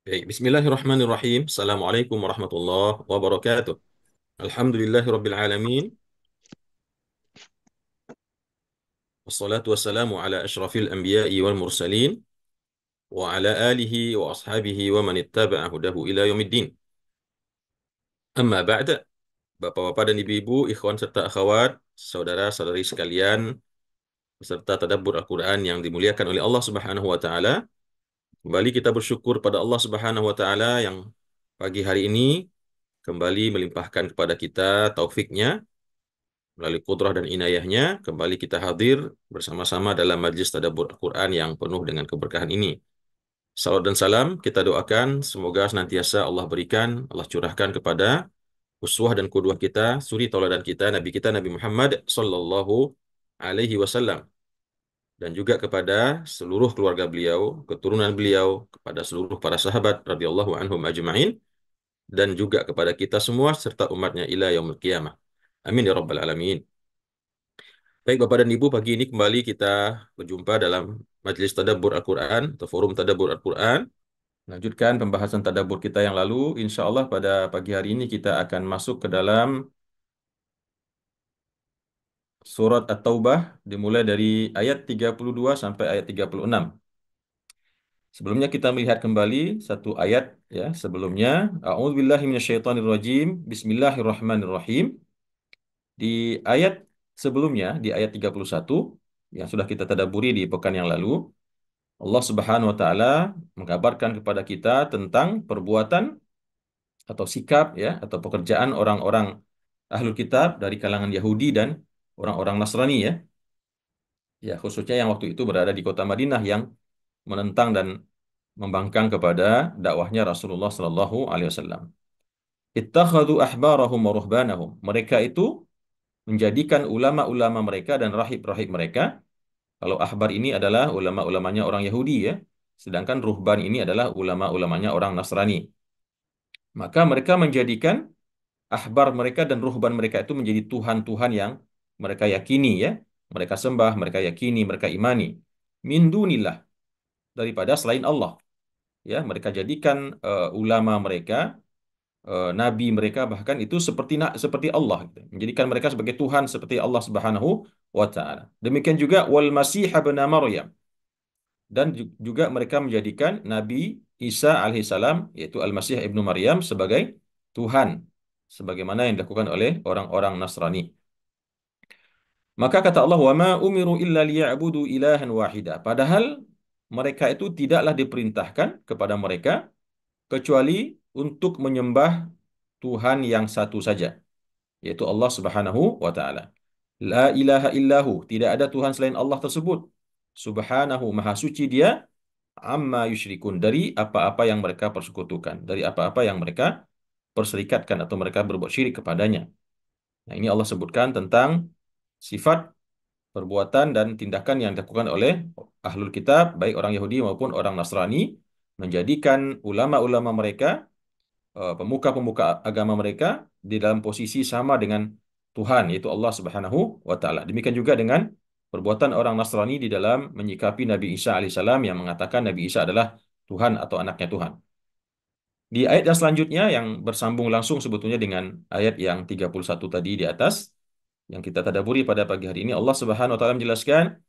Baik, Bismillahirrahmanirrahim. Assalamualaikum warahmatullahi wabarakatuh. Alhamdulillahirabbil alamin. Wassalatu wassalamu ala asyrafil anbiya'i wal mursalin wa ala alihi wa ashabihi wa man ittaba'a hudahu ila yaumiddin. Amma ba'da, Bapak-bapak dan ibu-ibu, ikhwan serta akhwat, saudara-saudari sekalian, beserta tadabbur Al-Qur'an yang dimuliakan oleh Allah Subhanahu wa taala. Kembali kita bersyukur pada Allah Subhanahu wa taala yang pagi hari ini kembali melimpahkan kepada kita taufiknya melalui kudrah dan inayahnya, kembali kita hadir bersama-sama dalam majlis tadabbur Al-Quran yang penuh dengan keberkahan ini. Salawat dan salam kita doakan semoga senantiasa Allah berikan, Allah curahkan kepada uswah dan qudwah kita, suri tauladan kita Nabi Muhammad sallallahu alaihi wasallam, dan juga kepada seluruh keluarga beliau, keturunan beliau, kepada seluruh para sahabat radhiyallahu anhum ajma'in, dan juga kepada kita semua serta umatnya ila yaumil qiyamah. Amin ya rabbal alamin. Baik Bapak dan Ibu, pagi ini kembali kita berjumpa dalam Majelis Tadabbur Al-Quran atau Forum Tadabbur Al-Quran. Lanjutkan pembahasan tadabbur kita yang lalu. Insya Allah pada pagi hari ini kita akan masuk ke dalam surat At-Taubah dimulai dari ayat 32 sampai ayat 36. Sebelumnya kita melihat kembali satu ayat ya sebelumnya. A'udzubillahi minasyaitonirrajim. Bismillahirrahmanirrahim. Di ayat sebelumnya, di ayat 31 yang sudah kita tadabburi di pekan yang lalu, Allah Subhanahu wa taala mengabarkan kepada kita tentang perbuatan atau sikap ya atau pekerjaan orang-orang ahlul kitab dari kalangan Yahudi dan orang-orang Nasrani ya. Ya, khususnya yang waktu itu berada di kota Madinah yang menentang dan membangkang kepada dakwahnya Rasulullah sallallahu alaihi wasallam. Ittakhadhu ahbarahum wa ruhbanahum. Mereka itu menjadikan ulama-ulama mereka dan rahib-rahib mereka. Kalau ahbar ini adalah ulama-ulamanya orang Yahudi ya. Sedangkan ruhban ini adalah ulama-ulamanya orang Nasrani. Maka mereka menjadikan ahbar mereka dan ruhban mereka itu menjadi Tuhan-Tuhan yang mereka yakini ya. Mereka sembah, mereka yakini, mereka imani. Min dunillah, daripada selain Allah. Ya, mereka jadikan ulama mereka, nabi mereka bahkan itu seperti Allah gitu. Menjadikan mereka sebagai Tuhan seperti Allah Subhanahu wa taala. Demikian juga wal Masih ibn Maryam. Dan juga mereka menjadikan Nabi Isa alaihissalam yaitu Al-Masih ibnu Maryam sebagai Tuhan sebagaimana yang dilakukan oleh orang-orang Nasrani. Maka kata Allah, "Wa ma umiru illa liya'budu ilahan wahida." Padahal mereka itu tidaklah diperintahkan kepada mereka kecuali untuk menyembah Tuhan yang satu saja, yaitu Allah Subhanahu wa taala. La ilaha illahu, tidak ada Tuhan selain Allah tersebut. Subhanahu, maha suci dia, amma yusyrikun, dari apa-apa yang mereka persekutukan, dari apa-apa yang mereka perserikatkan atau mereka berbuat syirik kepadanya. Nah, ini Allah sebutkan tentang sifat, perbuatan dan tindakan yang dilakukan oleh ahlul kitab, baik orang Yahudi maupun orang Nasrani, menjadikan ulama-ulama mereka, pemuka-pemuka agama mereka di dalam posisi sama dengan Tuhan, yaitu Allah Subhanahu wa taala. Demikian juga dengan perbuatan orang Nasrani di dalam menyikapi Nabi Isa alaihissalam yang mengatakan Nabi Isa adalah Tuhan atau anaknya Tuhan. Di ayat yang selanjutnya yang bersambung langsung sebetulnya dengan ayat yang 31 tadi di atas yang kita tadaburi pada pagi hari ini, Allah Subhanahu wa taala menjelaskan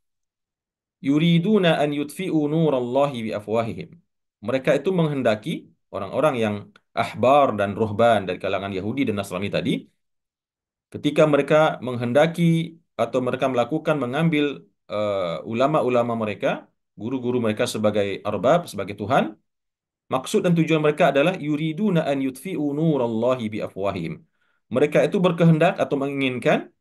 yuriduna an yutfi'u nurallahi bi afwahihim. Mereka itu menghendaki orang-orang yang ahbar dan ruhban dari kalangan Yahudi dan Nasrani tadi, ketika mereka menghendaki atau mereka melakukan mengambil ulama-ulama mereka, guru-guru mereka sebagai arbab, sebagai Tuhan, maksud dan tujuan mereka adalah yuriduna an yutfi'u nurallahi bi afwahihim. Mereka itu berkehendak atau menginginkan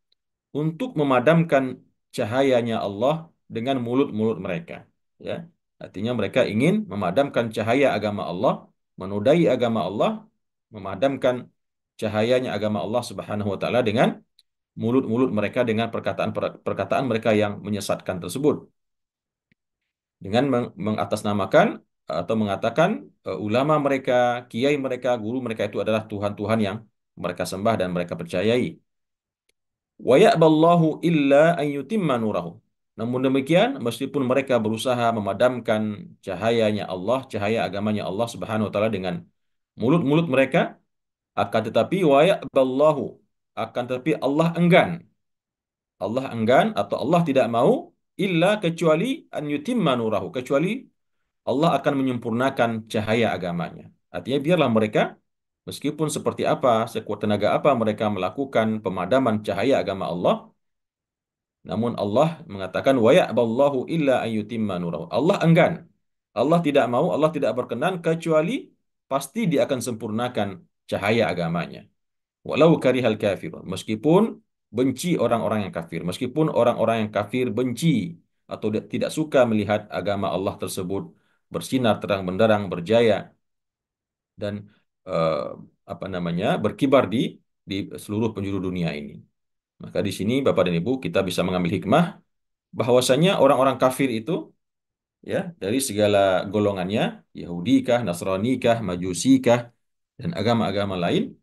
untuk memadamkan cahayanya Allah dengan mulut-mulut mereka. Ya, artinya mereka ingin memadamkan cahaya agama Allah, menodai agama Allah, memadamkan cahayanya agama Allah Subhanahu wa taala dengan mulut-mulut mereka dengan perkataan mereka yang menyesatkan tersebut. Dengan mengatasnamakan atau mengatakan ulama mereka, kiai mereka, guru mereka itu adalah Tuhan-Tuhan yang mereka sembah dan mereka percayai. Wa ya'ballahu illa an yutimma nurahu. Namun demikian, meskipun mereka berusaha memadamkan cahayanya Allah, cahaya agamanya Allah Subhanahu wa taala dengan mulut-mulut mereka, akan tetapi wa ya'ballahu, akan tetapi Allah enggan. Allah enggan atau Allah tidak mau illa kecuali an yutimma nurahu, kecuali Allah akan menyempurnakan cahaya agamanya. Artinya biarlah mereka meskipun seperti apa, sekuat tenaga apa mereka melakukan pemadaman cahaya agama Allah, namun Allah mengatakan wa ya'ballahu illa an yutimma nurahu. Allah enggan. Allah tidak mau, Allah tidak berkenan kecuali pasti dia akan sempurnakan cahaya agamanya. Walau karihal kafirun. Meskipun benci orang-orang yang kafir. Meskipun orang-orang yang kafir benci atau tidak suka melihat agama Allah tersebut bersinar terang benderang, berjaya dan eh, apa namanya berkibar di seluruh penjuru dunia ini. Maka di sini Bapak dan Ibu kita bisa mengambil hikmah bahwasanya orang-orang kafir itu ya dari segala golongannya, Yahudi kah, Nasrani kah, Majusi kah, dan agama-agama lain,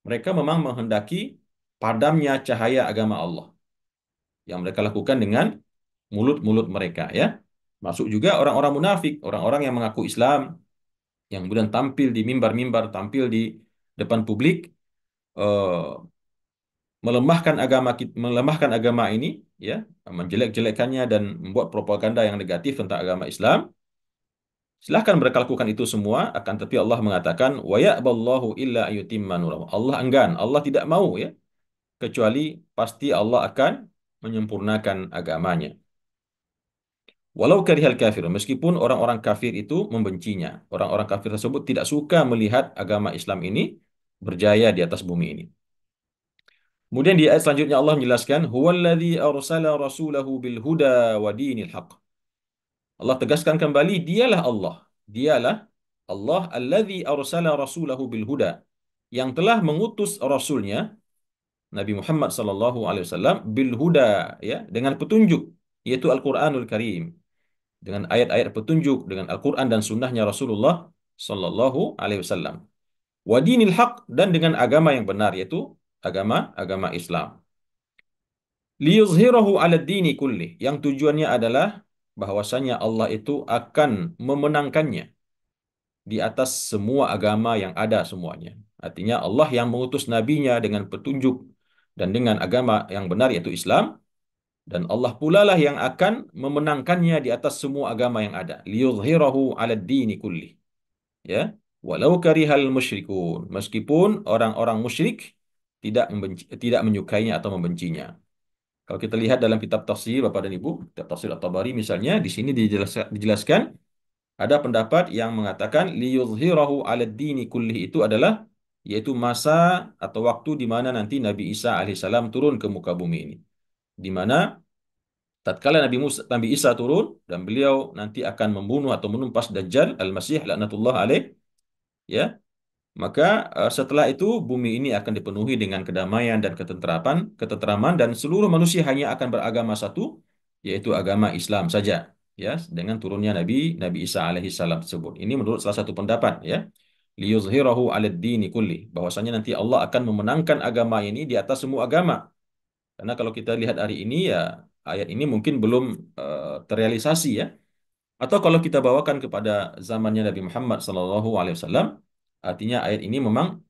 mereka memang menghendaki padamnya cahaya agama Allah yang mereka lakukan dengan mulut-mulut mereka ya. Masuk juga orang-orang munafik, orang-orang yang mengaku Islam, yang kemudian tampil di mimbar-mimbar, tampil di depan publik, eh, melemahkan agama ini, ya, menjelek-jelekannya dan membuat propaganda yang negatif tentang agama Islam. Silahkan mereka lakukan itu semua, akan tapi Allah mengatakan, wa ya'ballahu illa ayyutimma nurahu. Allah enggan, Allah tidak mau ya, kecuali pasti Allah akan menyempurnakan agamanya. Walau karihal kafir, meskipun orang-orang kafir itu membencinya. Orang-orang kafir tersebut tidak suka melihat agama Islam ini berjaya di atas bumi ini. Kemudian di ayat selanjutnya Allah menjelaskan, huwallazi arsala rasulahu bil huda wa dinil haq. Allah tegaskan kembali, dialah Allah. Dialah Allah allazi arsala rasulahu bil huda, yang telah mengutus rasulnya Nabi Muhammad sallallahu alaihi wasallam bil huda, ya, dengan petunjuk, yaitu Al-Qur'anul Karim, dengan ayat-ayat petunjuk, dengan Al-Quran dan sunnahnya Rasulullah sallallahu alaihi wasallam. Wa dinil haq, dan dengan agama yang benar, yaitu agama Islam. Liyuzhirahu 'ala dini kulli, yang tujuannya adalah bahwasanya Allah itu akan memenangkannya di atas semua agama yang ada semuanya. Artinya Allah yang mengutus nabinya dengan petunjuk dan dengan agama yang benar, yaitu Islam, dan Allah pula lah yang akan memenangkannya di atas semua agama yang ada. Liyuzhirahu 'ala dini kulli. Ya, walau karihal musyrikun, meskipun orang-orang musyrik tidak menyukainya atau membencinya. Kalau kita lihat dalam kitab tafsir Bapak dan Ibu, kitab tafsir At-Tabari misalnya, di sini dijelaskan ada pendapat yang mengatakan liyuzhirahu 'ala dini kulli itu adalah yaitu masa atau waktu di mana nanti Nabi Isa alaihissalam turun ke muka bumi ini. Di mana tatkala Nabi Isa turun dan beliau nanti akan membunuh atau menumpas Dajjal Al-Masih laknatullah alaih, ya, maka setelah itu bumi ini akan dipenuhi dengan kedamaian dan ketentraman, dan seluruh manusia hanya akan beragama satu, yaitu agama Islam saja, ya, dengan turunnya Nabi Isa alaihi salam tersebut. Ini menurut salah satu pendapat, ya. Liyuzhirahu 'alad dini kulli, bahwasanya nanti Allah akan memenangkan agama ini di atas semua agama. Karena kalau kita lihat hari ini ya ayat ini mungkin belum terrealisasi ya. Atau kalau kita bawakan kepada zamannya Nabi Muhammad SAW, artinya ayat ini memang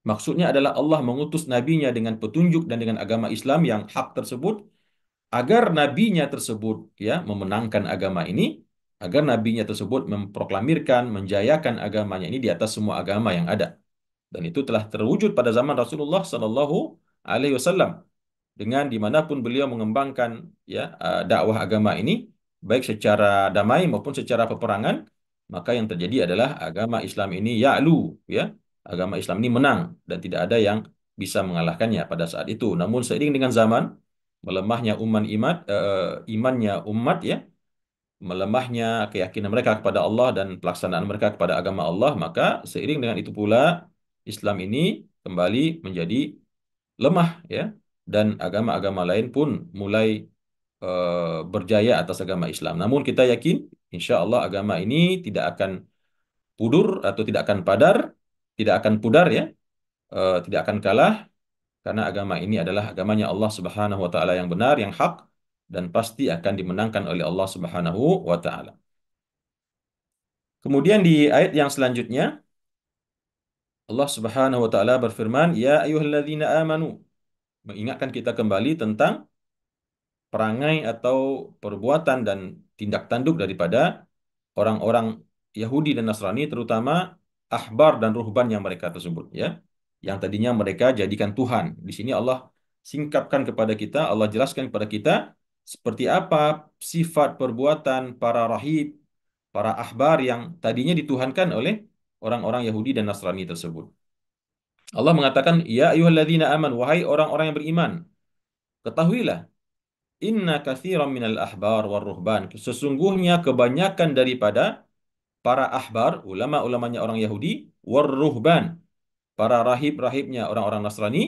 maksudnya adalah Allah mengutus nabinya dengan petunjuk dan dengan agama Islam yang hak tersebut, agar nabinya tersebut ya memenangkan agama ini, agar nabinya tersebut memproklamirkan, menjayakan agamanya ini di atas semua agama yang ada. Dan itu telah terwujud pada zaman Rasulullah SAW, dengan dimanapun beliau mengembangkan ya dakwah agama ini, baik secara damai maupun secara peperangan, maka yang terjadi adalah agama Islam ini ya'lu, ya, agama Islam ini menang dan tidak ada yang bisa mengalahkannya pada saat itu. Namun seiring dengan zaman melemahnya imannya umat, ya, melemahnya keyakinan mereka kepada Allah dan pelaksanaan mereka kepada agama Allah, maka seiring dengan itu pula Islam ini kembali menjadi lemah, ya, dan agama-agama lain pun mulai berjaya atas agama Islam. Namun kita yakin insya Allah agama ini tidak akan pudur atau tidak akan padar, tidak akan pudar, ya, tidak akan kalah, karena agama ini adalah agamanya Allah Subhanahu wa taala yang benar, yang hak, dan pasti akan dimenangkan oleh Allah Subhanahu wa taala. Kemudian di ayat yang selanjutnya Allah Subhanahu wa taala berfirman, "Ya ayyuhalladzina amanu." Mengingatkan kita kembali tentang perangai atau perbuatan dan tindak tanduk daripada orang-orang Yahudi dan Nasrani, terutama ahbar dan ruhban yang mereka tersebut, ya, yang tadinya mereka jadikan Tuhan. Di sini Allah singkapkan kepada kita, Allah jelaskan kepada kita seperti apa sifat perbuatan para rahib, para ahbar yang tadinya dituhankan oleh orang-orang Yahudi dan Nasrani tersebut. Allah mengatakan, "Ya ayyuhalladzina aman, wahai orang-orang yang beriman, ketahuilah inna katsiran minal ahbar war ruhban." Sesungguhnya kebanyakan daripada para ahbar, ulama-ulamanya orang Yahudi, war ruhban, para rahib-rahibnya orang-orang Nasrani,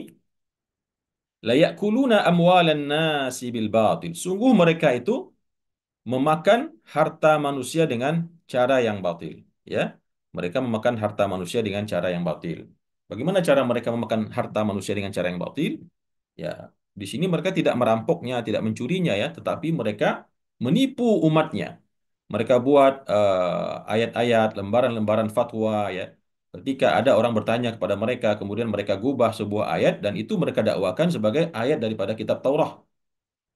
la ya'kuluna amwalan nasi bil batil. Sungguh mereka itu memakan harta manusia dengan cara yang batil, ya. Mereka memakan harta manusia dengan cara yang batil. Bagaimana cara mereka memakan harta manusia dengan cara yang batil? Ya, di sini mereka tidak merampoknya, tidak mencurinya, ya, tetapi mereka menipu umatnya. Mereka buat ayat-ayat, lembaran-lembaran fatwa, ya. Ketika ada orang bertanya kepada mereka, kemudian mereka gubah sebuah ayat dan itu mereka dakwakan sebagai ayat daripada kitab Taurat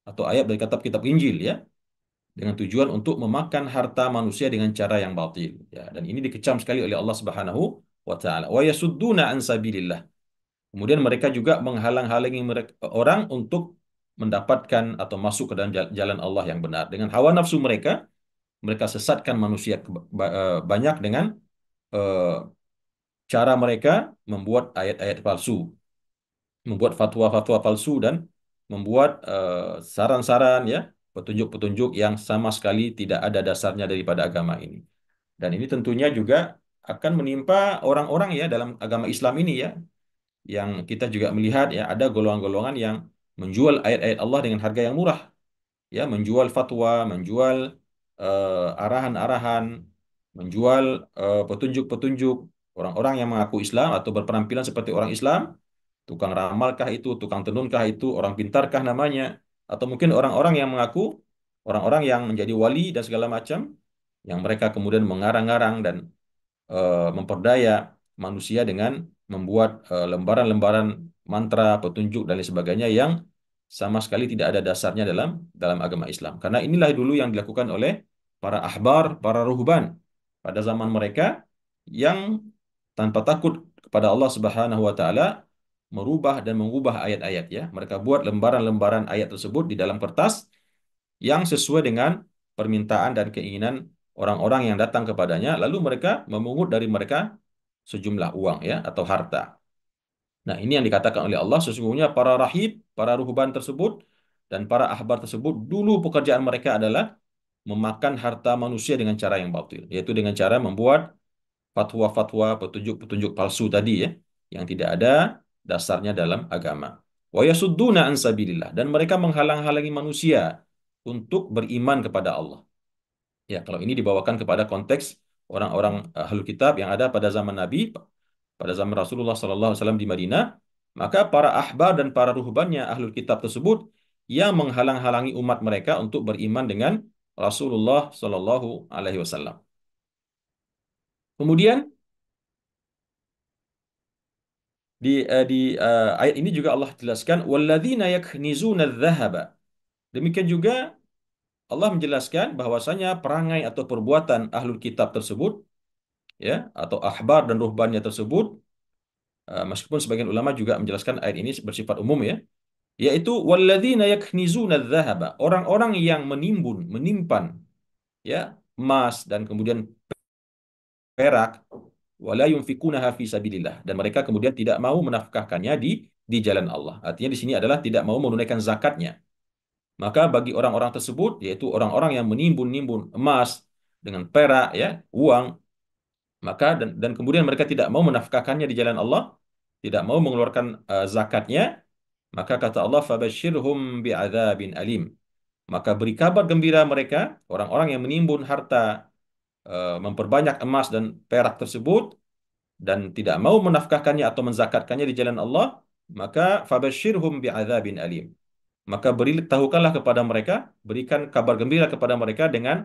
atau ayat dari kitab-kitab Injil, ya, dengan tujuan untuk memakan harta manusia dengan cara yang batil, ya. Dan ini dikecam sekali oleh Allah Subhanahu wa taala. Wa yasudduna an sabilillah. Kemudian mereka juga menghalang-halangi orang untuk mendapatkan atau masuk ke dalam jalan Allah yang benar. Dengan hawa nafsu mereka, mereka sesatkan manusia banyak dengan eh, cara mereka membuat ayat-ayat palsu, membuat fatwa-fatwa palsu dan membuat saran-saran, ya, petunjuk-petunjuk yang sama sekali tidak ada dasarnya daripada agama ini. Dan ini tentunya juga akan menimpa orang-orang, ya, dalam agama Islam ini, ya, yang kita juga melihat, ya, ada golongan-golongan yang menjual ayat-ayat Allah dengan harga yang murah, ya, menjual fatwa, menjual arahan-arahan, menjual petunjuk-petunjuk orang-orang yang mengaku Islam atau berpenampilan seperti orang Islam, tukang ramalkah itu, tukang tenunkah itu, orang pintarkah namanya, atau mungkin orang-orang yang mengaku orang-orang yang menjadi wali dan segala macam, yang mereka kemudian mengarang-arang dan memperdaya manusia dengan membuat lembaran-lembaran mantra, petunjuk dan lain sebagainya yang sama sekali tidak ada dasarnya dalam dalam agama Islam. Karena inilah dulu yang dilakukan oleh para ahbar, para ruhban pada zaman mereka yang tanpa takut kepada Allah Subhanahu wa taala merubah dan mengubah ayat-ayat, ya. Mereka buat lembaran-lembaran ayat tersebut di dalam kertas yang sesuai dengan permintaan dan keinginan orang-orang yang datang kepadanya, lalu mereka memungut dari mereka sejumlah uang, ya, atau harta. Nah, ini yang dikatakan oleh Allah, sesungguhnya para rahib, para ruhban tersebut dan para ahbar tersebut dulu pekerjaan mereka adalah memakan harta manusia dengan cara yang batil, yaitu dengan cara membuat fatwa-fatwa, petunjuk-petunjuk palsu tadi, ya, yang tidak ada dasarnya dalam agama. Wa yasudduna an sabilillah, dan mereka menghalang-halangi manusia untuk beriman kepada Allah. Ya, kalau ini dibawakan kepada konteks orang-orang ahlul kitab yang ada pada zaman Nabi, pada zaman Rasulullah SAW di Madinah, maka para ahbar dan para ruhbannya ahlul kitab tersebut yang menghalang-halangi umat mereka untuk beriman dengan Rasulullah SAW. Kemudian di ayat ini juga Allah jelaskan walladzina yaknizuna adz-dzahaba. Demikian juga Allah menjelaskan bahwasanya perangai atau perbuatan ahlul kitab tersebut, ya, atau ahbar dan ruhbannya tersebut, meskipun sebagian ulama juga menjelaskan ayat ini bersifat umum, ya, yaitu walladzina yaknizuna adz-dzahaba, orang-orang yang menimbun, menyimpan, ya, emas dan kemudian perak, wala yunfikunaha fi sabilillah, dan mereka kemudian tidak mau menafkahkannya di jalan Allah. Artinya di sini adalah tidak mau menunaikan zakatnya. Maka bagi orang-orang tersebut, yaitu orang-orang yang menimbun-nimbun emas dengan perak, ya, uang, maka dan kemudian mereka tidak mau menafkahkannya di jalan Allah, tidak mau mengeluarkan zakatnya, maka kata Allah fabashshirhum bi'adzabin alim. Maka beri kabar gembira mereka, orang-orang yang menimbun harta, memperbanyak emas dan perak tersebut dan tidak mau menafkahkannya atau menzakatkannya di jalan Allah, maka fabashshirhum bi'adzabin alim. maka beritahukanlah kepada mereka, berikan kabar gembira kepada mereka dengan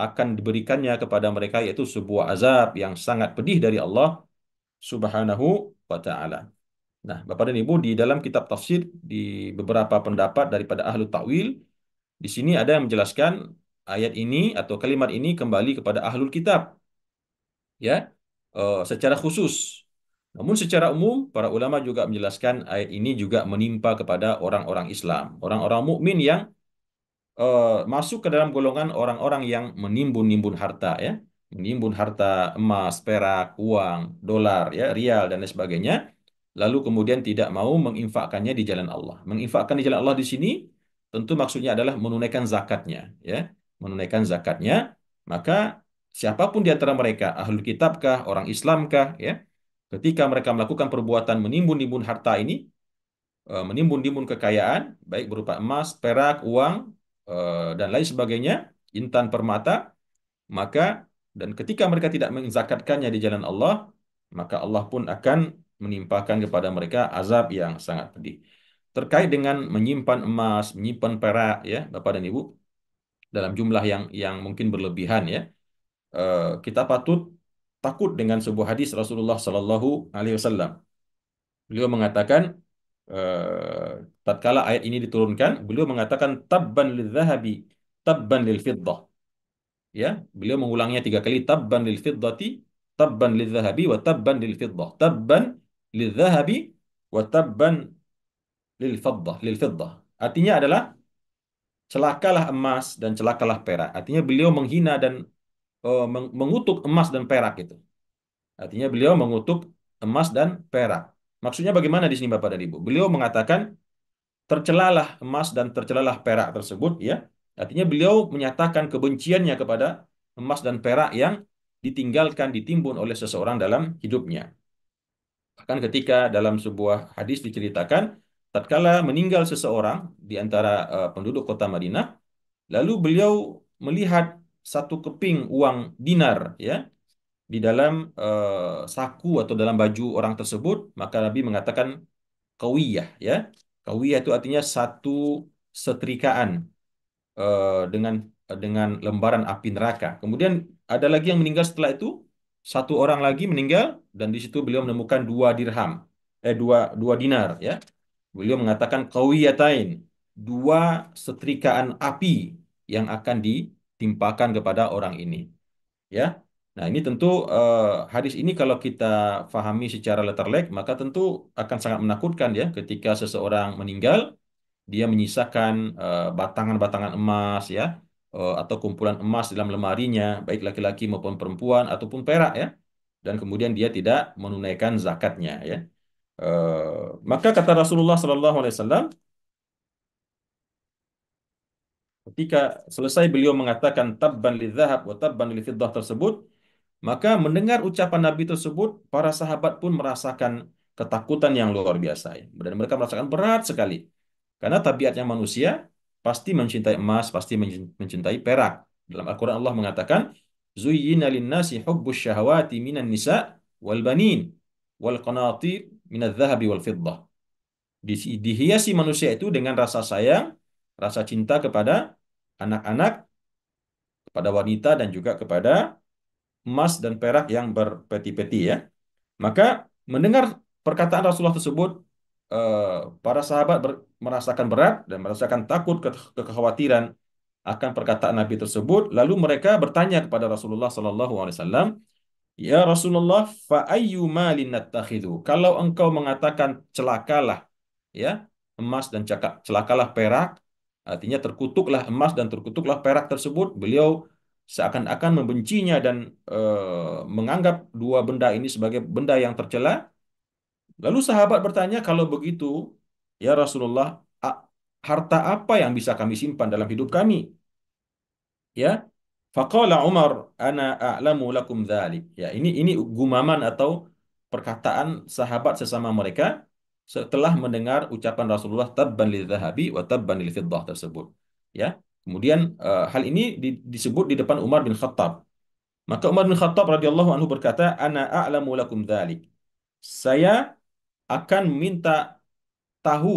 akan diberikannya kepada mereka yaitu sebuah azab yang sangat pedih dari Allah Subhanahu wa taala. Nah, Bapak dan Ibu, di dalam kitab tafsir di beberapa pendapat daripada ahlu takwil, di sini ada yang menjelaskan ayat ini atau kalimat ini kembali kepada ahlul kitab, ya, secara khusus. Namun secara umum, para ulama juga menjelaskan ayat ini juga menimpa kepada orang-orang Islam, orang-orang mukmin yang masuk ke dalam golongan orang-orang yang menimbun-nimbun harta, ya, menimbun harta emas, perak, uang, dolar, ya, rial dan lain sebagainya, lalu kemudian tidak mau menginfakkannya di jalan Allah. Menginfakkan di jalan Allah di sini tentu maksudnya adalah menunaikan zakatnya, ya, menunaikan zakatnya. Maka siapapun di antara mereka, ahlul kitabkah, orang Islamkah, ya, ketika mereka melakukan perbuatan menimbun-nimbun harta ini, menimbun-nimbun kekayaan, baik berupa emas, perak, uang, dan lain sebagainya, intan, permata, maka dan ketika mereka tidak menzakatkannya di jalan Allah, maka Allah pun akan menimpakan kepada mereka azab yang sangat pedih. Terkait dengan menyimpan emas, menyimpan perak, ya, Bapak dan Ibu, dalam jumlah yang mungkin berlebihan, ya, kita patut takut dengan sebuah hadis Rasulullah Sallallahu Alaihi Wasallam. Beliau mengatakan, eh, tatkala ayat ini diturunkan, beliau mengatakan tabban lidzahabi, tabban lil fiddah. Ya, beliau mengulangnya 3 kali, tabban lil fiddati, tabban lil dzahabi, wa tabban lil fiddah. Tabban lil dzahabi, wa tabban lil fiddah. Artinya adalah celakalah emas dan celakalah perak. Artinya beliau menghina dan mengutuk emas dan perak itu. Artinya beliau mengutuk emas dan perak. Maksudnya bagaimana di sini Bapak dan Ibu? Beliau mengatakan tercelalah emas dan tercelalah perak tersebut, ya. Artinya beliau menyatakan kebenciannya kepada emas dan perak yang ditinggalkan, ditimbun oleh seseorang dalam hidupnya. Bahkan ketika dalam sebuah hadis diceritakan, tatkala meninggal seseorang di antara penduduk kota Madinah, lalu beliau melihat satu keping uang dinar, ya, di dalam saku atau dalam baju orang tersebut, maka Nabi mengatakan kawiyah, ya. Kawiyah itu artinya satu setrikaan dengan lembaran api neraka. Kemudian ada lagi yang meninggal setelah itu, satu orang lagi meninggal dan di situ beliau menemukan 2 dirham, dua dinar, ya. Beliau mengatakan qawiyatain, 2 setrikaan api yang akan ditimpakan kepada orang ini, ya. Nah, ini tentu hadis ini kalau kita fahami secara letterlek maka tentu akan sangat menakutkan, ya, ketika seseorang meninggal dia menyisakan batangan-batangan emas, ya, atau kumpulan emas dalam lemarinya, baik laki-laki maupun perempuan ataupun perak, ya, dan kemudian dia tidak menunaikan zakatnya, ya. Maka kata Rasulullah SAW, ketika selesai beliau mengatakan tabban lidzahab wa tabban lifiddah tersebut, maka mendengar ucapan Nabi tersebut, para sahabat pun merasakan ketakutan yang luar biasa, ya. Dan mereka merasakan berat sekali. Karena tabiatnya manusia pasti mencintai emas, pasti mencintai perak. Dalam Al-Quran Allah mengatakan, Zuyyina linnasi hubbus syahawati minan nisa wal banin wal qanatir minadh dhahabi wal fiddah. Dihiasi manusia itu dengan rasa sayang, rasa cinta kepada anak-anak, kepada wanita dan juga kepada emas dan perak yang berpeti-peti, ya. Maka mendengar perkataan Rasulullah tersebut, eh, para sahabat merasakan berat dan merasakan takut, kekhawatiran akan perkataan Nabi tersebut. Lalu mereka bertanya kepada Rasulullah SAW, ya Rasulullah, fa ayyu malin nattakhidhu? Kalau engkau mengatakan celakalah, ya, emas dan celakalah perak, artinya terkutuklah emas dan terkutuklah perak tersebut. Beliau seakan-akan membencinya dan menganggap 2 benda ini sebagai benda yang tercela. Lalu sahabat bertanya, kalau begitu, ya Rasulullah, harta apa yang bisa kami simpan dalam hidup kami? Ya, faqala Umar, ana a'lamu lakum dzalik. Ya, ini gumaman atau perkataan sahabat sesama mereka setelah mendengar ucapan Rasulullah tabban lidzahabi wa tabban lil fiddah tersebut. Ya. Kemudian hal ini disebut di depan Umar bin Khattab. Maka Umar bin Khattab radhiyallahu anhu berkata, ana a'lamu lakum dzalik. Saya akan minta tahu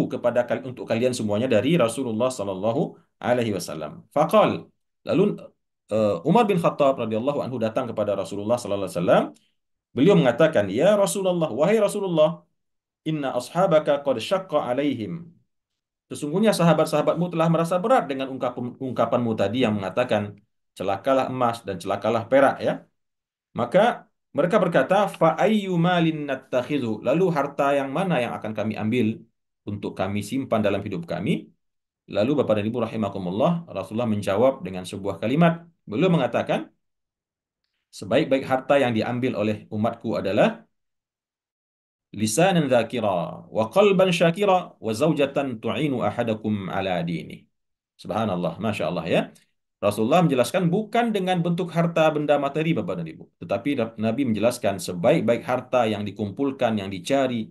untuk kalian semuanya dari Rasulullah sallallahu alaihi wasallam. Faqal, lalu Umar bin Khattab radhiyallahu anhu datang kepada Rasulullah sallallahu alaihi wasallam. Beliau mengatakan, "Ya Rasulullah, wahai Rasulullah, inna ashabaka qad syaqqa alaihim." Sesungguhnya sahabat-sahabatmu telah merasa berat dengan ungkapanmu tadi yang mengatakan celakalah emas dan celakalah perak ya. Maka mereka berkata, fa ayyu malin nattakhidhu? Lalu harta yang mana yang akan kami ambil untuk kami simpan dalam hidup kami? Lalu Bapak dan Ibu rahimakumullah, Rasulullah menjawab dengan sebuah kalimat. Beliau mengatakan, sebaik-baik harta yang diambil oleh umatku adalah lisanan dzakira wa qalban syakira wa zaujatan tu'inu ahadakum ala dini. Subhanallah, Masya Allah ya. Rasulullah menjelaskan bukan dengan bentuk harta benda materi Bapak dan Ibu. Tetapi Nabi menjelaskan sebaik-baik harta yang dikumpulkan, yang dicari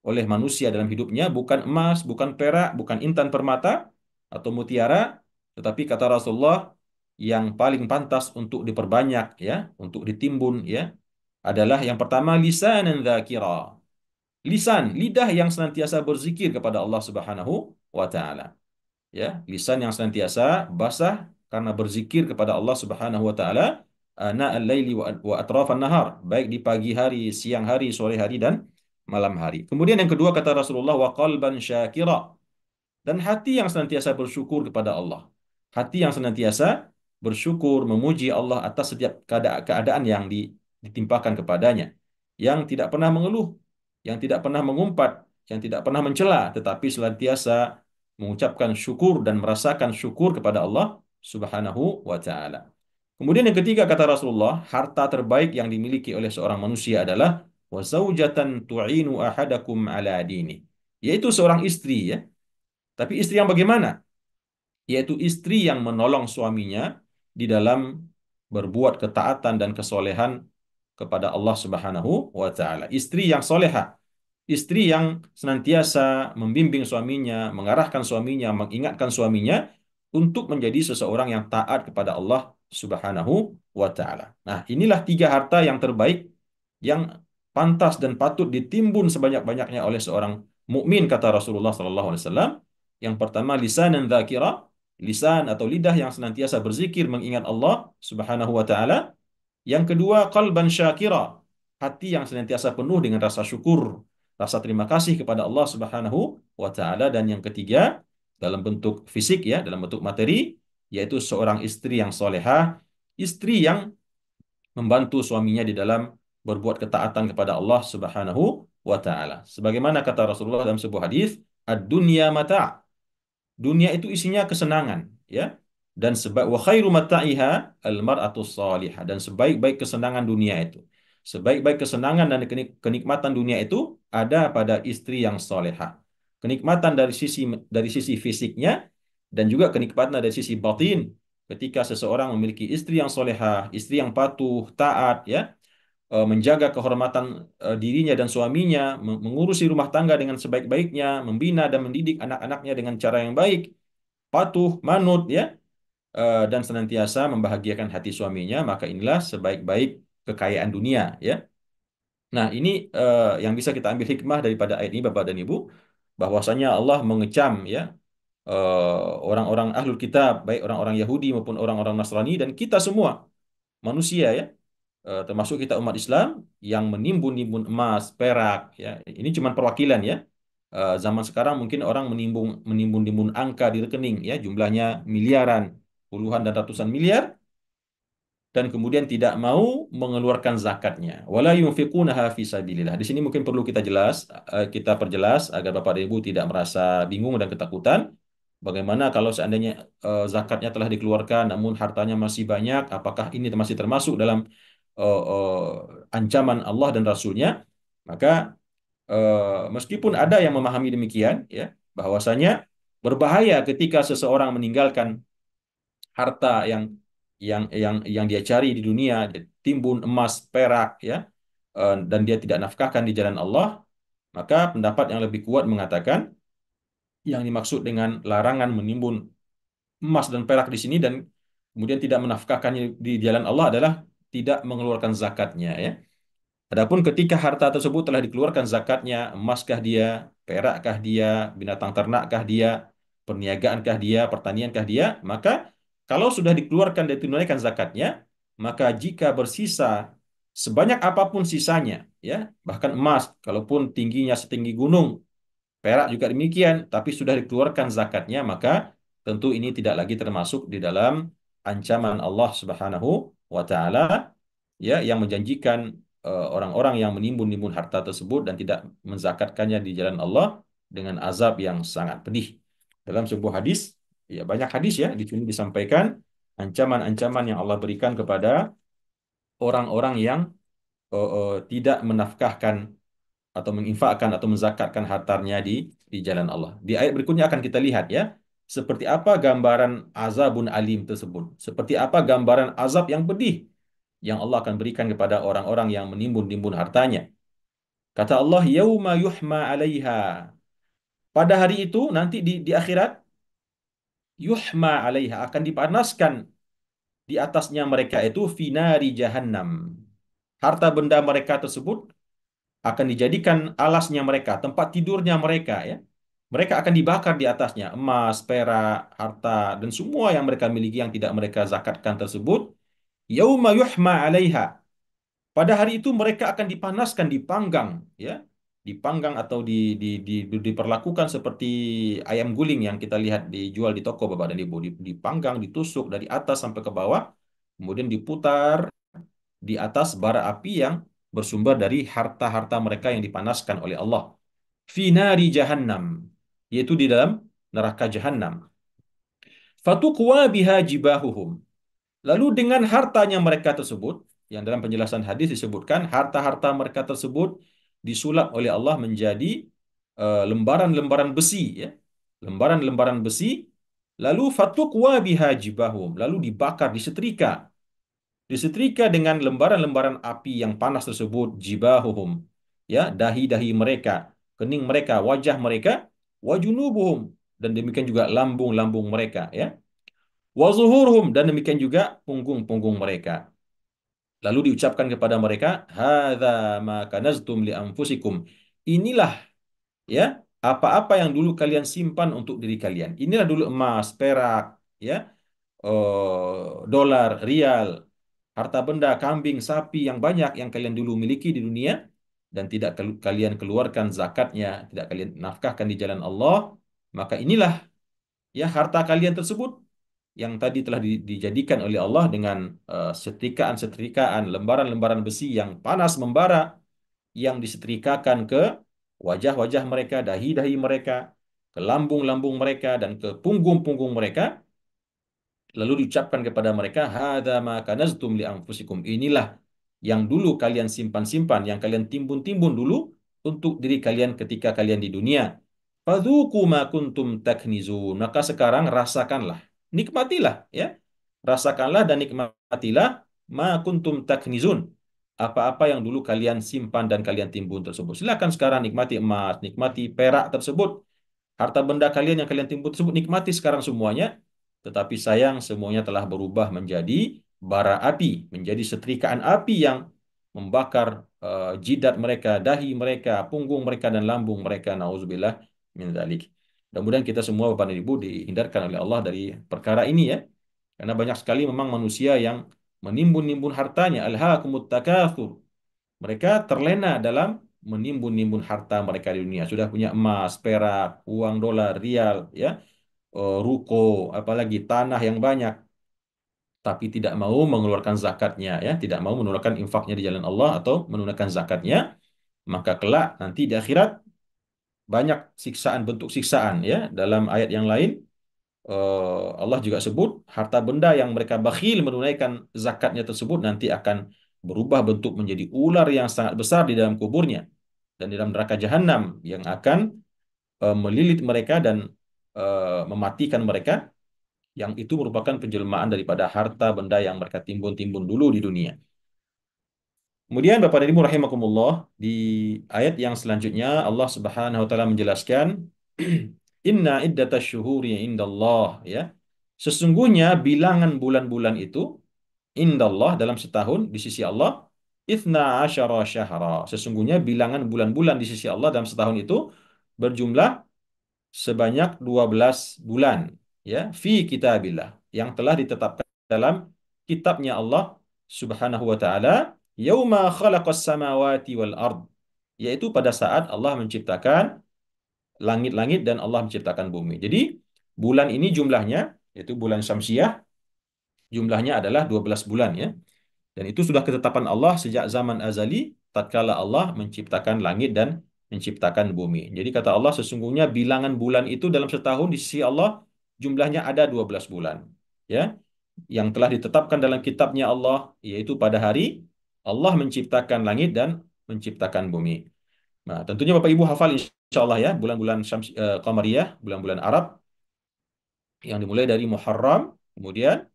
oleh manusia dalam hidupnya bukan emas, bukan perak, bukan intan permata atau mutiara, tetapi kata Rasulullah yang paling pantas untuk diperbanyak ya, untuk ditimbun ya, adalah yang pertama lisanan dzakira. Lisan, lidah yang senantiasa berzikir kepada Allah Subhanahu wa taala. Ya, lisan yang senantiasa basah karena berzikir kepada Allah Subhanahu wa taala ana al-laili wa atrafan nahar, baik di pagi hari, siang hari, sore hari dan malam hari. Kemudian yang kedua kata Rasulullah wa qalban syakira, dan hati yang senantiasa bersyukur kepada Allah. Hati yang senantiasa bersyukur, memuji Allah atas setiap keadaan yang ditimpakan kepadanya. Yang tidak pernah mengeluh, yang tidak pernah mengumpat, yang tidak pernah mencela, tetapi senantiasa mengucapkan syukur dan merasakan syukur kepada Allah Subhanahu wa taala. Kemudian yang ketiga kata Rasulullah, harta terbaik yang dimiliki oleh seorang manusia adalah wa zaujatan tu'inu ahadakum ala dini, yaitu seorang istri ya. Tapi istri yang bagaimana? Yaitu istri yang menolong suaminya di dalam berbuat ketaatan dan kesolehan kepada Allah Subhanahu wa taala. Istri yang solehah, istri yang senantiasa membimbing suaminya, mengarahkan suaminya, mengingatkan suaminya untuk menjadi seseorang yang taat kepada Allah Subhanahu wa taala. Nah, inilah tiga harta yang terbaik yang pantas dan patut ditimbun sebanyak-banyaknya oleh seorang mukmin kata Rasulullah sallallahu alaihi wasallam. Yang pertama lisanan dzakira, lisan atau lidah yang senantiasa berzikir mengingat Allah Subhanahu wa taala. Yang kedua qalban syakira, hati yang senantiasa penuh dengan rasa syukur, rasa terima kasih kepada Allah Subhanahu wa taala. Dan yang ketiga dalam bentuk fisik ya, dalam bentuk materi, yaitu seorang istri yang solehah, istri yang membantu suaminya di dalam berbuat ketaatan kepada Allah Subhanahu wa taala. Sebagaimana kata Rasulullah dalam sebuah hadis, ad-dunya mata'. Dunia itu isinya kesenangan, ya. Dan wa khairu mata'iha al-mar'atus salihah, dan sebaik-baik kesenangan dunia itu. Sebaik-baik kesenangan dan kenikmatan dunia itu ada pada istri yang solehah. Kenikmatan dari sisi fisiknya dan juga kenikmatan dari sisi batin ketika seseorang memiliki istri yang solehah, istri yang patuh, taat, ya, menjaga kehormatan dirinya dan suaminya, mengurusi rumah tangga dengan sebaik-baiknya, membina dan mendidik anak-anaknya dengan cara yang baik, patuh, manut, ya, dan senantiasa membahagiakan hati suaminya, maka inilah sebaik-baik kekayaan dunia, ya. Nah, ini yang bisa kita ambil hikmah daripada ayat ini, Bapak dan Ibu, bahwasanya Allah mengecam, ya, orang-orang ahlul kitab, baik orang-orang Yahudi maupun orang-orang Nasrani, dan kita semua manusia ya, termasuk kita umat Islam yang menimbun-nimbun emas, perak, ya. Ini cuma perwakilan ya. Zaman sekarang mungkin orang menimbun-nimbun angka di rekening ya, jumlahnya miliaran, puluhan dan ratusan miliar, dan kemudian tidak mau mengeluarkan zakatnya. Wala yunfiqunaha fi sabilillah. Di sini mungkin perlu kita perjelas agar Bapak dan Ibu tidak merasa bingung dan ketakutan. Bagaimana kalau seandainya zakatnya telah dikeluarkan namun hartanya masih banyak, apakah ini masih termasuk dalam ancaman Allah dan Rasulnya? Maka meskipun ada yang memahami demikian, ya, bahwasanya berbahaya ketika seseorang meninggalkan harta yang dia cari di dunia, timbun emas, perak, ya, dan dia tidak nafkahkan di jalan Allah, maka pendapat yang lebih kuat mengatakan yang dimaksud dengan larangan menimbun emas dan perak di sini dan kemudian tidak menafkahkannya di jalan Allah adalah tidak mengeluarkan zakatnya, ya. Adapun ketika harta tersebut telah dikeluarkan zakatnya, emaskah dia, perakkah dia, binatang ternakkah dia, perniagaankah dia, pertaniankah dia, maka kalau sudah dikeluarkan dan ditunaikan zakatnya, maka jika bersisa sebanyak apapun sisanya, ya, bahkan emas, kalaupun tingginya setinggi gunung, perak juga demikian, tapi sudah dikeluarkan zakatnya, maka tentu ini tidak lagi termasuk di dalam ancaman Allah Subhanahu wa taala, ya, yang menjanjikan orang-orang yang menimbun-nimbun harta tersebut dan tidak menzakatkannya di jalan Allah dengan azab yang sangat pedih. Dalam sebuah hadis, ya banyak hadis ya di sini disampaikan ancaman-ancaman yang Allah berikan kepada orang-orang yang tidak menafkahkan atau menginfakkan atau menzakatkan hartanya di jalan Allah. Di ayat berikutnya akan kita lihat ya, seperti apa gambaran azabun alim tersebut. Seperti apa gambaran azab yang pedih yang Allah akan berikan kepada orang-orang yang menimbun-nimbun hartanya. Kata Allah, yauma yuhma 'alaiha. Pada hari itu nanti di akhirat, yuhma 'alaiha akan dipanaskan di atasnya mereka itu finari jahannam. Harta benda mereka tersebut akan dijadikan alasnya mereka, tempat tidurnya mereka ya. Mereka akan dibakar di atasnya, emas, perak, harta, dan semua yang mereka miliki yang tidak mereka zakatkan tersebut. Yauma yuhma 'alaiha. Pada hari itu mereka akan dipanaskan, dipanggang, ya, dipanggang atau diperlakukan seperti ayam guling yang kita lihat dijual di toko Bapak dan Ibu, dipanggang, ditusuk dari atas sampai ke bawah, kemudian diputar di atas bara api yang bersumber dari harta-harta mereka yang dipanaskan oleh Allah. Finari jahannam, yaitu di dalam neraka jahannam. Fatuqwa biha jibahuhum. Lalu dengan hartanya mereka tersebut, yang dalam penjelasan hadis disebutkan, harta-harta mereka tersebut disulap oleh Allah menjadi lembaran-lembaran besi, ya. Lembaran-lembaran besi, lalu fatuqwa biha jibahum, lalu dibakar, disetrika. Disetrika dengan lembaran-lembaran api yang panas tersebut, jibahuhum, ya, dahi-dahi mereka, kening mereka, wajah mereka, wajunubuhum, dan demikian juga lambung-lambung mereka, ya. Wa zuhuruhum, dan demikian juga punggung-punggung mereka. Lalu diucapkan kepada mereka, hadza ma kanaztum li anfusikum. Inilah ya apa-apa yang dulu kalian simpan untuk diri kalian. Inilah dulu emas, perak, ya, dolar, rial, harta benda, kambing, sapi yang banyak yang kalian dulu miliki di dunia dan tidak kalian keluarkan zakatnya, tidak kalian nafkahkan di jalan Allah, maka inilah ya harta kalian tersebut yang tadi telah dijadikan oleh Allah dengan setrikaan-setrikaan, lembaran-lembaran besi yang panas membara, yang disetrikakan ke wajah-wajah mereka, dahi-dahi mereka, ke lambung-lambung mereka, dan ke punggung-punggung mereka. Lalu diucapkan kepada mereka, hadza ma kanaztum li anfusikum. Inilah yang dulu kalian simpan-simpan, yang kalian timbun-timbun dulu untuk diri kalian ketika kalian di dunia. Fadzuqu ma kuntum taknizun. Maka sekarang rasakanlah, nikmatilah ya. Rasakanlah dan nikmatilah ma kuntum taknizun. Apa-apa yang dulu kalian simpan dan kalian timbun tersebut. Silakan sekarang nikmati emas, nikmati perak tersebut. Harta benda kalian yang kalian timbun tersebut nikmati sekarang semuanya. Tetapi sayang semuanya telah berubah menjadi bara api, menjadi setrikaan api yang membakar jidat mereka, dahi mereka, punggung mereka dan lambung mereka. Nauzubillah min dzalik. Mudah-mudahan kita semua Bapak dan Ibu dihindarkan oleh Allah dari perkara ini ya. Karena banyak sekali memang manusia yang menimbun-nimbun hartanya. Alhaakumut takatsur. Mereka terlena dalam menimbun-nimbun harta mereka di dunia. Sudah punya emas, perak, uang dolar, rial, ya, ruko, apalagi tanah yang banyak, tapi tidak mau mengeluarkan zakatnya, ya, tidak mau mengeluarkan infaknya di jalan Allah atau menunaikan zakatnya, maka kelak nanti di akhirat banyak siksaan, bentuk siksaan, ya. Dalam ayat yang lain Allah juga sebut harta benda yang mereka bakhil menunaikan zakatnya tersebut nanti akan berubah bentuk menjadi ular yang sangat besar di dalam kuburnya dan di dalam neraka jahanam yang akan melilit mereka dan mematikan mereka, yang itu merupakan penjelmaan daripada harta benda yang mereka timbun-timbun dulu di dunia. Kemudian Bapak dan Ibu rahimakumullah, di ayat yang selanjutnya Allah Subhanahu wa taala menjelaskan inna iddatasy syuhuri indallah, ya. Sesungguhnya bilangan bulan-bulan itu indallah dalam setahun di sisi Allah Ithna asyara syahra. Sesungguhnya bilangan bulan-bulan di sisi Allah dalam setahun itu berjumlah sebanyak 12 bulan, ya, fi kitabillah, yang telah ditetapkan dalam kitabnya Allah Subhanahu wa taala, yauma khalaqas samawati wal ard, yaitu pada saat Allah menciptakan langit-langit dan Allah menciptakan bumi. Jadi bulan ini jumlahnya, yaitu bulan Syamsiah, jumlahnya adalah 12 bulan, ya. Dan itu sudah ketetapan Allah sejak zaman azali, tatkala Allah menciptakan langit dan menciptakan bumi. Jadi kata Allah, sesungguhnya bilangan bulan itu dalam setahun di sisi Allah jumlahnya ada 12 bulan. Ya, yang telah ditetapkan dalam kitabnya Allah, yaitu pada hari Allah menciptakan langit dan menciptakan bumi. Nah, tentunya Bapak Ibu hafal insya Allah ya, bulan-bulan Qamariyah, bulan-bulan Arab, yang dimulai dari Muharram, kemudian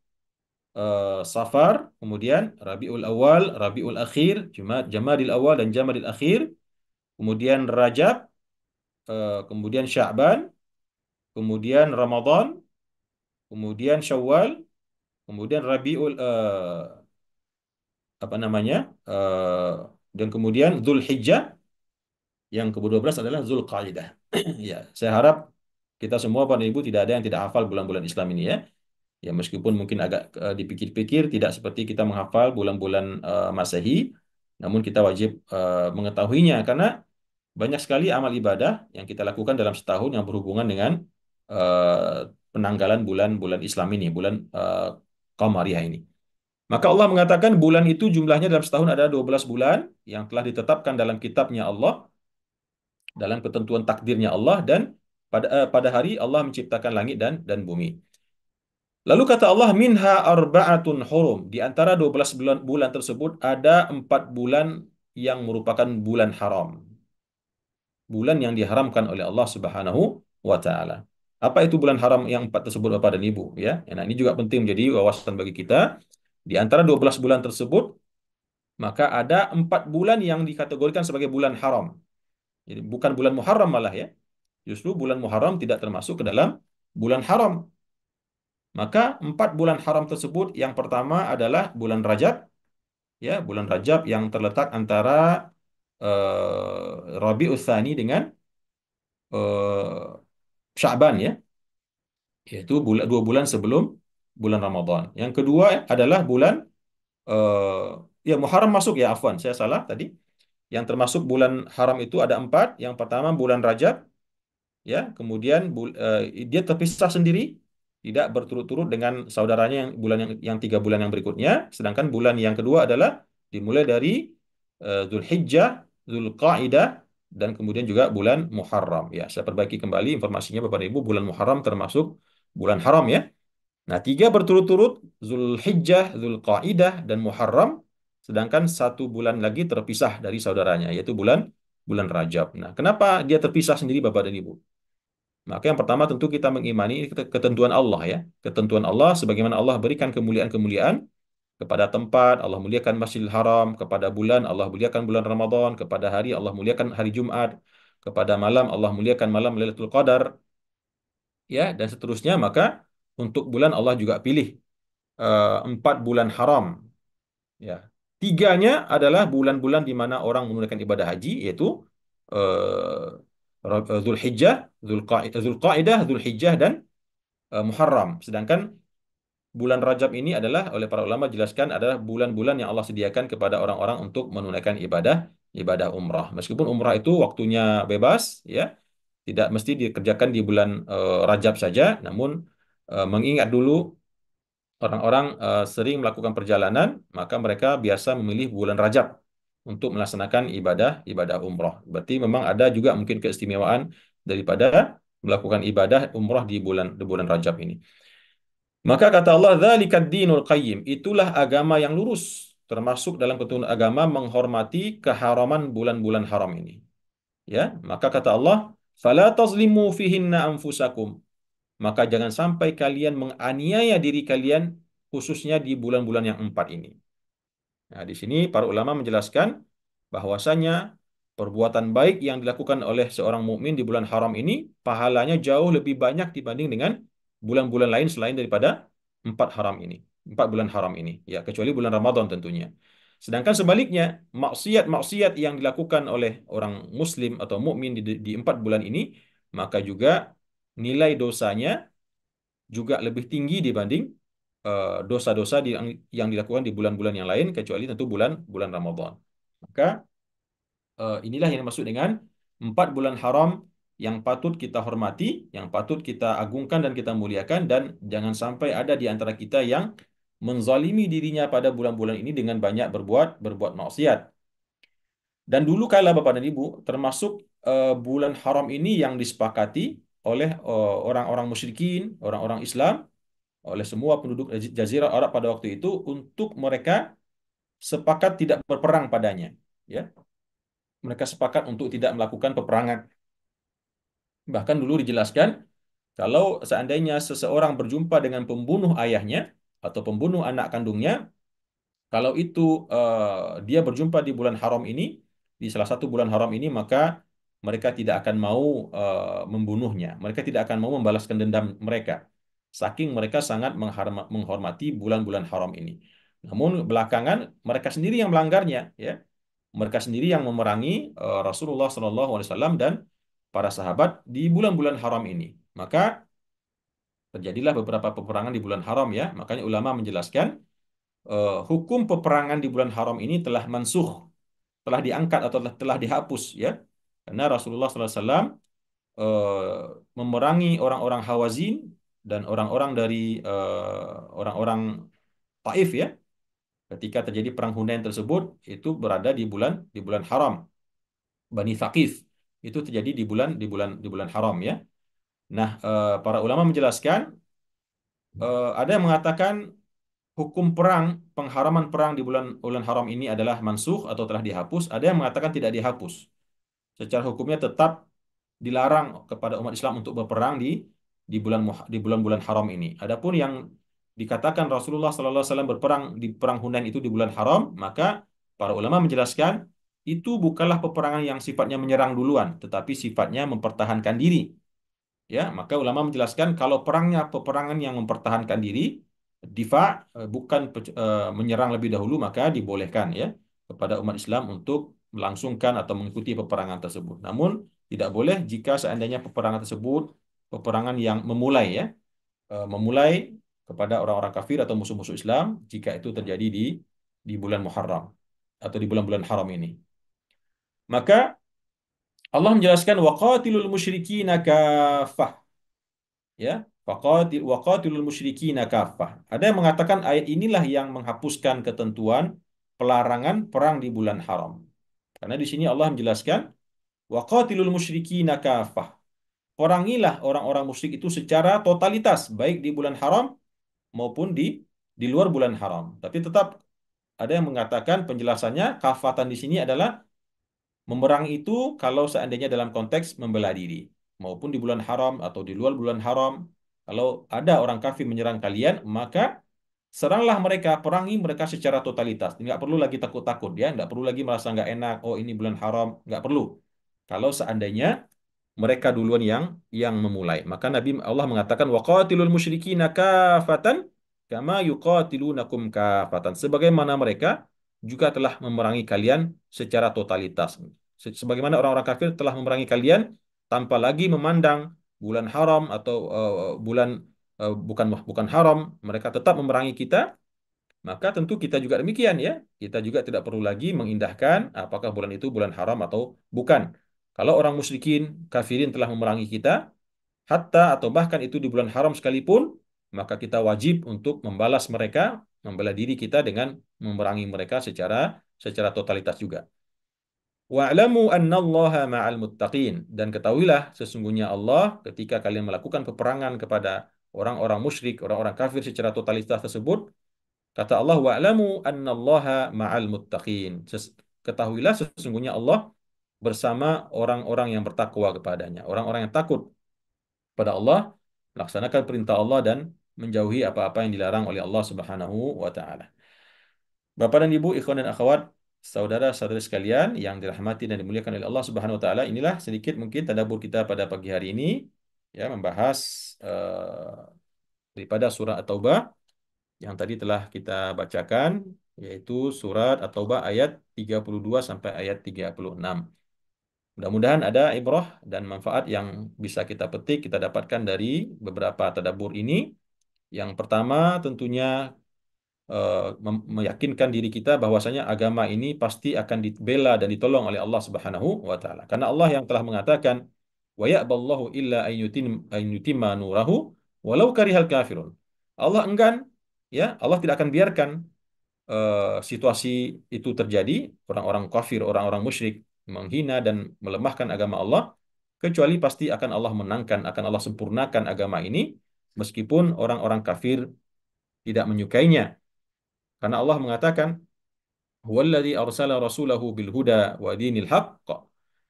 Safar, kemudian Rabiul Awal, Rabiul Akhir, Jamadil Awal dan Jamadil Akhir, kemudian Rajab, kemudian Sya'ban, kemudian Ramadan, kemudian Syawal, kemudian Rabiul apa namanya? eh, dan kemudian Zulhijjah, yang ke-12 adalah Zulqa'dah. Ya, saya harap kita semua Bapak dan Ibu tidak ada yang tidak hafal bulan-bulan Islam ini, ya. Ya, meskipun mungkin agak dipikir-pikir tidak seperti kita menghafal bulan-bulan Masehi, namun kita wajib mengetahuinya karena banyak sekali amal ibadah yang kita lakukan dalam setahun yang berhubungan dengan penanggalan bulan-bulan Islam ini, bulan Qamariyah ini. Maka Allah mengatakan bulan itu jumlahnya dalam setahun ada 12 bulan yang telah ditetapkan dalam kitabnya Allah, dalam ketentuan takdirnya Allah, dan pada hari Allah menciptakan langit dan bumi. Lalu kata Allah, minha arba'atun hurum. Di antara 12 bulan tersebut ada 4 bulan yang merupakan bulan haram. Bulan yang diharamkan oleh Allah Subhanahu wa taala. Apa itu bulan haram yang 4 tersebut Bapak dan Ibu, ya? Nah, ini juga penting menjadi wawasan bagi kita. Di antara 12 bulan tersebut, maka ada 4 bulan yang dikategorikan sebagai bulan haram. Jadi bukan bulan Muharram malah, ya. Justru bulan Muharram tidak termasuk ke dalam bulan haram. Maka 4 bulan haram tersebut, yang pertama adalah bulan Rajab, ya, bulan Rajab yang terletak antara Rabiul Tsani dengan Sya'ban, ya, yaitu 2 bulan sebelum bulan Ramadan. Yang kedua adalah bulan ya, Muharram masuk, ya, afwan, saya salah tadi. Yang termasuk bulan haram itu ada 4. Yang pertama bulan Rajab, ya, kemudian dia terpisah sendiri, tidak berturut-turut dengan saudaranya yang bulan yang 3 bulan yang berikutnya. Sedangkan bulan yang kedua adalah dimulai dari Zulhijjah, Zulqaidah, dan kemudian juga bulan Muharram. Ya, saya perbaiki kembali informasinya Bapak dan Ibu, bulan Muharram termasuk bulan haram, ya. Nah, 3 berturut-turut, Zulhijjah, Zulqaidah, dan Muharram. Sedangkan 1 bulan lagi terpisah dari saudaranya, yaitu bulan bulan Rajab. Nah, kenapa dia terpisah sendiri Bapak dan Ibu? Maka yang pertama tentu kita mengimani ketentuan Allah, ya. Ketentuan Allah sebagaimana Allah berikan kemuliaan-kemuliaan kepada tempat, Allah muliakan Masjidil Haram, kepada bulan Allah muliakan bulan Ramadan, kepada hari Allah muliakan hari Jumat, kepada malam Allah muliakan malam Lailatul Qadar, ya, dan seterusnya. Maka untuk bulan Allah juga pilih 4 bulan haram, ya. 3-nya adalah bulan-bulan di mana orang menunaikan ibadah haji, yaitu Zulhijjah, Zulqaidah, Zulhijjah, dan Muharram. Sedangkan bulan Rajab ini adalah oleh para ulama jelaskan adalah bulan-bulan yang Allah sediakan kepada orang-orang untuk menunaikan ibadah umrah. Meskipun umrah itu waktunya bebas, ya, tidak mesti dikerjakan di bulan Rajab saja, namun mengingat dulu orang-orang sering melakukan perjalanan, maka mereka biasa memilih bulan Rajab untuk melaksanakan ibadah umrah. Berarti memang ada juga mungkin keistimewaan daripada melakukan ibadah umrah di bulan Rajab ini. Maka kata Allah, "Dzalikad dinul qayyim." Itulah agama yang lurus, termasuk dalam ketentuan agama menghormati keharaman bulan-bulan haram ini. Ya, maka kata Allah, "Fala tazlimu fihinna anfusakum." Maka jangan sampai kalian menganiaya diri kalian khususnya di bulan-bulan yang 4 ini. Nah, di sini para ulama menjelaskan bahwasanya perbuatan baik yang dilakukan oleh seorang mukmin di bulan haram ini pahalanya jauh lebih banyak dibanding dengan bulan-bulan lain selain daripada 4 bulan haram ini. Ya, kecuali bulan Ramadan tentunya. Sedangkan sebaliknya, maksiat-maksiat yang dilakukan oleh orang muslim atau mukmin di 4 bulan ini, maka juga nilai dosanya juga lebih tinggi dibanding dosa-dosa yang dilakukan di bulan-bulan yang lain, kecuali tentu bulan bulan Ramadan. Maka inilah yang dimaksud dengan 4 bulan haram yang patut kita hormati, yang patut kita agungkan dan kita muliakan, dan jangan sampai ada di antara kita yang menzalimi dirinya pada bulan-bulan ini dengan banyak berbuat maksiat. Dan dulu kala Bapak dan Ibu, termasuk bulan haram ini yang disepakati oleh orang-orang musyrikin, orang-orang Islam, oleh semua penduduk Jazirah Arab pada waktu itu untuk mereka sepakat tidak berperang padanya. Ya, mereka sepakat untuk tidak melakukan peperangan. Bahkan dulu dijelaskan kalau seandainya seseorang berjumpa dengan pembunuh ayahnya atau pembunuh anak kandungnya, kalau itu dia berjumpa di bulan haram ini, di salah satu bulan haram ini, maka mereka tidak akan mau membunuhnya. Mereka tidak akan mau membalaskan dendam mereka. Saking mereka sangat menghormati bulan-bulan haram ini. Namun belakangan mereka sendiri yang melanggarnya, ya. Mereka sendiri yang memerangi Rasulullah SAW dan para sahabat di bulan-bulan haram ini. Maka terjadilah beberapa peperangan di bulan haram, ya. Makanya ulama menjelaskan hukum peperangan di bulan haram ini telah mansuh, telah diangkat atau telah dihapus, ya. Karena Rasulullah SAW memerangi orang-orang Hawazin dan orang-orang dari orang-orang Taif, ya. Ketika terjadi perang Hunain tersebut, itu berada di bulan haram. Bani Thaqif itu terjadi di bulan haram, ya. Nah, para ulama menjelaskan ada yang mengatakan hukum perang, pengharaman perang di bulan bulan haram ini adalah mansukh atau telah dihapus. Ada yang mengatakan tidak dihapus. Secara hukumnya tetap dilarang kepada umat Islam untuk berperang di bulan-bulan haram ini. Adapun yang dikatakan Rasulullah SAW berperang di perang Hunain itu di bulan haram, maka para ulama menjelaskan itu bukanlah peperangan yang sifatnya menyerang duluan, tetapi sifatnya mempertahankan diri. Ya, maka ulama menjelaskan kalau perangnya peperangan yang mempertahankan diri, difa, bukan menyerang lebih dahulu, maka dibolehkan, ya, kepada umat Islam untuk melangsungkan atau mengikuti peperangan tersebut. Namun tidak boleh jika seandainya peperangan tersebut peperangan yang memulai, ya, memulai kepada orang-orang kafir atau musuh-musuh Islam jika itu terjadi di bulan Muharram atau di bulan-bulan haram ini. Maka Allah menjelaskan waqatilul musyrikina kafah. Ya, waqatilul musyrikina kafah. Ada yang mengatakan ayat inilah yang menghapuskan ketentuan pelarangan perang di bulan haram. Karena di sini Allah menjelaskan waqatilul musyrikina kafah. Perangilah orang-orang musyrik itu secara totalitas, baik di bulan haram maupun di luar bulan haram. Tapi tetap ada yang mengatakan penjelasannya kafatan di sini adalah memerangi itu kalau seandainya dalam konteks membela diri, maupun di bulan haram atau di luar bulan haram. Kalau ada orang kafir menyerang kalian, maka seranglah mereka, perangi mereka secara totalitas. Nggak perlu lagi takut-takut, ya. Nggak perlu lagi merasa nggak enak. Oh, ini bulan haram. Nggak perlu. Kalau seandainya mereka duluan yang memulai. Maka Nabi Allah mengatakan waqatilul musyrikina kafatan kama yuqatilunakum kafatan. Sebagaimana mereka juga telah memerangi kalian secara totalitas. Sebagaimana orang-orang kafir telah memerangi kalian tanpa lagi memandang bulan haram atau bulan bukan bukan haram, mereka tetap memerangi kita, maka tentu kita juga demikian, ya. Kita juga tidak perlu lagi mengindahkan apakah bulan itu bulan haram atau bukan. Kalau orang musyrikin, kafirin telah memerangi kita, hatta atau bahkan itu di bulan haram sekalipun, maka kita wajib untuk membalas mereka, membela diri kita dengan memerangi mereka secara totalitas juga. Wa'lamu annallaha ma'al muttaqin. Dan ketahuilah sesungguhnya Allah ketika kalian melakukan peperangan kepada orang-orang musyrik, orang-orang kafir secara totalitas tersebut, kata Allah, wa'lamu annallaha ma'al muttaqin. Ketahuilah sesungguhnya Allah bersama orang-orang yang bertakwa kepadanya. Orang-orang yang takut pada Allah, melaksanakan perintah Allah dan menjauhi apa-apa yang dilarang oleh Allah Subhanahu wa taala. Bapak dan Ibu, ikhwan dan akhwat, saudara-saudari sekalian yang dirahmati dan dimuliakan oleh Allah Subhanahu wa taala, inilah sedikit mungkin tadabbur kita pada pagi hari ini, ya, membahas daripada surah At-Taubah yang tadi telah kita bacakan yaitu surat At-Taubah ayat 32 sampai ayat 36. Mudah-mudahan ada ibrah dan manfaat yang bisa kita petik, kita dapatkan dari beberapa tadabbur ini. Yang pertama tentunya meyakinkan diri kita bahwasanya agama ini pasti akan dibela dan ditolong oleh Allah Subhanahu wa taala. Karena Allah yang telah mengatakan wa ya'ballahu illa an yutimma nurahu walau karihal kafirun. Allah enggan, ya, Allah tidak akan biarkan situasi itu terjadi, orang-orang kafir, orang-orang musyrik menghina dan melemahkan agama Allah, kecuali pasti akan Allah menangkan, akan Allah sempurnakan agama ini meskipun orang-orang kafir tidak menyukainya. Karena Allah mengatakan, "Huwallazi arsala rasulahu bil huda wa dinil haqq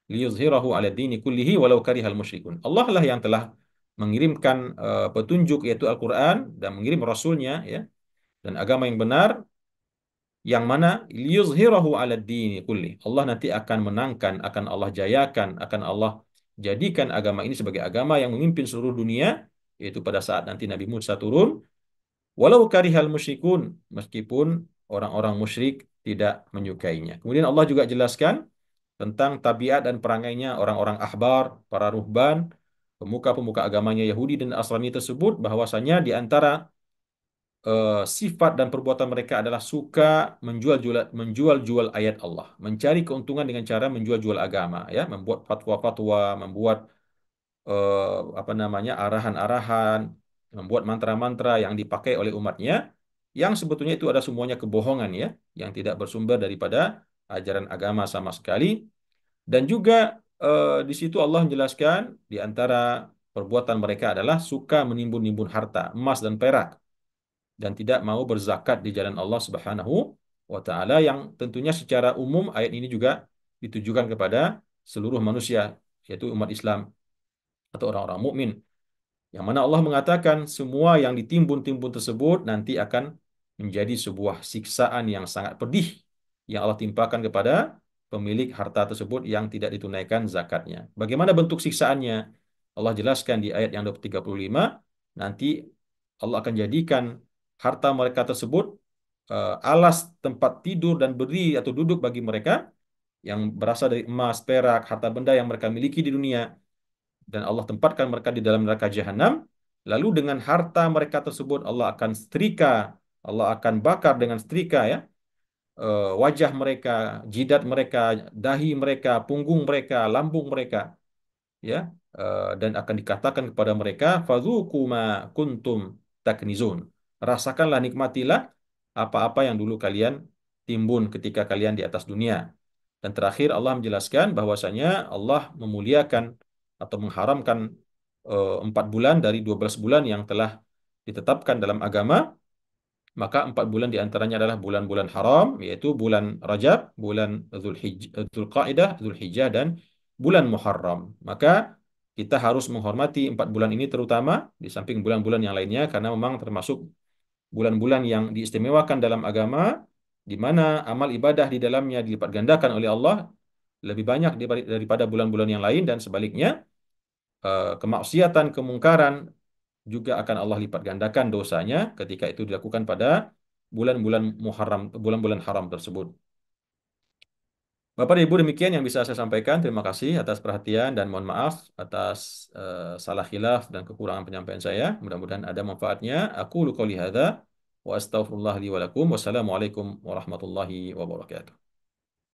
liyuzhirahu 'ala dini kullihi walau karihal musyrikun." Allah lah yang telah mengirimkan petunjuk yaitu Al-Qur'an dan mengirim rasulnya, ya, dan agama yang benar yang mana liyuzhirahu 'ala dini kulli. Allah nanti akan menangkan, akan Allah jayakan, akan Allah jadikan agama ini sebagai agama yang memimpin seluruh dunia, yaitu pada saat nanti Nabi Musa turun. Walau karihal musyrikun, meskipun orang-orang musyrik tidak menyukainya. Kemudian Allah juga jelaskan tentang tabiat dan perangainya orang-orang ahbar, para ruhban, pemuka-pemuka agamanya Yahudi dan Nasrani tersebut, bahwasanya di antara sifat dan perbuatan mereka adalah suka menjual-jual ayat Allah, mencari keuntungan dengan cara menjual-jual agama, ya, membuat fatwa-fatwa, membuat apa namanya, arahan-arahan, membuat mantra-mantra yang dipakai oleh umatnya, yang sebetulnya itu ada semuanya kebohongan, ya, yang tidak bersumber daripada ajaran agama sama sekali. Dan juga di situ Allah menjelaskan di antara perbuatan mereka adalah suka menimbun-nimbun harta, emas dan perak, dan tidak mau berzakat di jalan Allah Subhanahu wa taala, yang tentunya secara umum ayat ini juga ditujukan kepada seluruh manusia, yaitu umat Islam atau orang-orang mukmin, yang mana Allah mengatakan semua yang ditimbun-timbun tersebut nanti akan menjadi sebuah siksaan yang sangat pedih yang Allah timpakan kepada pemilik harta tersebut yang tidak ditunaikan zakatnya. Bagaimana bentuk siksaannya? Allah jelaskan di ayat yang 35, nanti Allah akan jadikan harta mereka tersebut alas tempat tidur dan berdiri atau duduk bagi mereka yang berasal dari emas, perak, harta benda yang mereka miliki di dunia, dan Allah tempatkan mereka di dalam neraka jahanam. Lalu dengan harta mereka tersebut Allah akan setrika, Allah akan bakar dengan setrika, ya, wajah mereka, jidat mereka, dahi mereka, punggung mereka, lambung mereka, ya, dan akan dikatakan kepada mereka, fadzuqu ma kuntum taknizun. Rasakanlah, nikmatilah apa-apa yang dulu kalian timbun ketika kalian di atas dunia. Dan terakhir Allah menjelaskan bahwasanya Allah memuliakan atau mengharamkan 4 bulan dari 12 bulan yang telah ditetapkan dalam agama. Maka 4 bulan diantaranya adalah bulan-bulan haram, yaitu bulan Rajab, bulan Dzulqa'dah, Dzulhijjah, dan bulan Muharram. Maka kita harus menghormati 4 bulan ini terutama, di samping bulan-bulan yang lainnya, karena memang termasuk bulan-bulan yang diistimewakan dalam agama, di mana amal ibadah di dalamnya dilipat gandakan oleh Allah lebih banyak daripada bulan-bulan yang lain, dan sebaliknya kemaksiatan, kemungkaran juga akan Allah lipat gandakan dosanya ketika itu dilakukan pada bulan-bulan Muharram, bulan-bulan haram tersebut. Bapak dan Ibu, demikian yang bisa saya sampaikan. Terima kasih atas perhatian dan mohon maaf atas salah khilaf dan kekurangan penyampaian saya. Mudah-mudahan ada manfaatnya. Aku qouli hadza wa astaghfirullah li wa lakum. Wassalamualaikum warahmatullahi wabarakatuh.